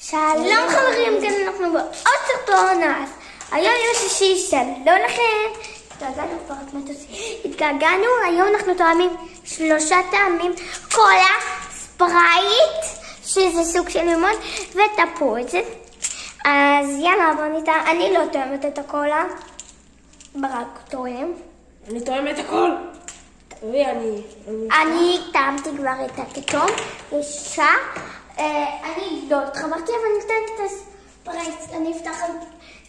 שלום חברים, כאן אנחנו בעוד סרטון. אז היום יום שישי, שלום לכם. התגעגענו, היום אנחנו טועמים 3 טעמים: קולה, ספרייט, שזה סוג של לימון, ותפוז. אז יאללה, בוא נטעם. אני לא טועמת את הקולה, ברק טועם. אני טועם את הכל. אני טעמתי כבר את הכתום, ישר. אני לא התחברתי, אבל אני אתן את הספרייט. אני אפתח,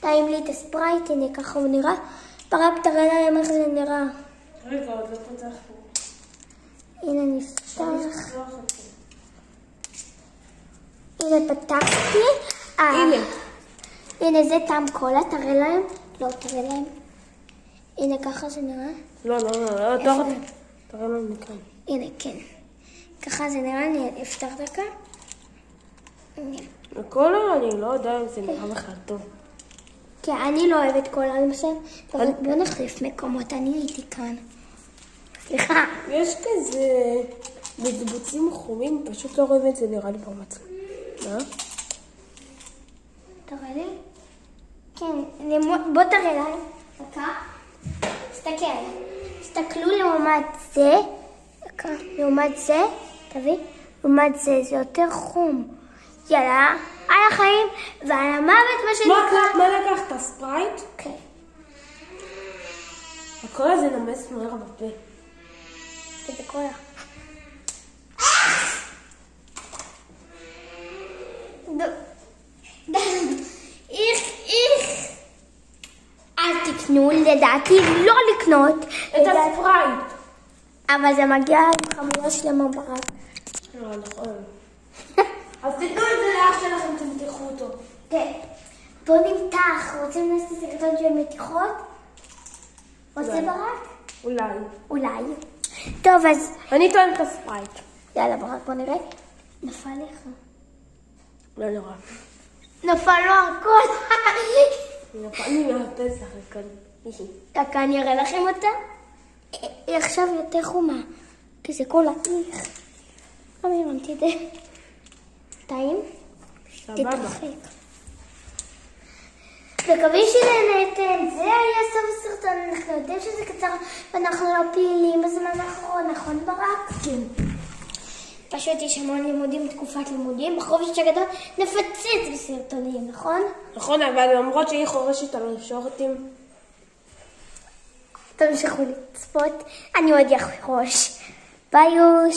טעים לי את הספרייט, הנה ככה הוא נראה. ברק, תראה להם איך זה נראה. רגע, עוד לא פתח פה. הנה נפתח. הנה פתחתי. הנה. הנה זה טעם קולה, תראה להם. לא, תראה להם. הנה ככה זה נראה. לא, תראה להם מכאן. הנה, כן. ככה זה נראה, אני אפתח דקה. הקולה, אני לא יודע אם זה נראה בכלל טוב. כי אני לא אוהבת קולה, למשל. בוא נחליף מקומות, אני הייתי כאן. סליחה. יש כזה בצבוצים חומים, פשוט לא רואים את זה נראה לי במצלמה. תראה לי? כן, בוא תראה להם. דקה. תסתכל. תסתכלו לעומת זה. דקה. לעומת זה. תביא. לעומת זה, זה יותר חום. יאללה, על החיים ועל המוות, מה שנקרא. מה לקחת? ספרייט? כן. הקולה זה נמס מהר בפה. זה קולה. איך. אל תקנו, לדעתי לא לקנות. את הספרייט. אבל זה מגיע עם חמורה שלמה ברק. לא, נכון. אז תתנו את זה לאח שלכם, תמתחו אותו. כן. בוא נמתח. רוצים לעשות סרטון של מתיחות? רוצה ברק? אולי. טוב, אז... אני טועם את הספרייט. יאללה ברק, בוא נראה. נפל לך. לא נורא. נפל לו הכל. נפל לי מהפה סך הכל. דקה, אני אראה לכם אותה. היא עכשיו יותר חומה. כי זה קולה. לא הבנתי את זה. טעים? תתרחק. מקווים שנהנתם. זה היה סוף הסרטון. אנחנו יודעים שזה קצר ואנחנו לא פעילים בזמן האחרון, נכון ברק? כן. פשוט יש המון לימודים, תקופת לימודים. בחופש הגדול נפצץ בסרטונים, נכון? נכון, אבל למרות שהיא חורשת על השורטים. תמשיכו לצפות. אני עוד יחרוש. ביי יוש.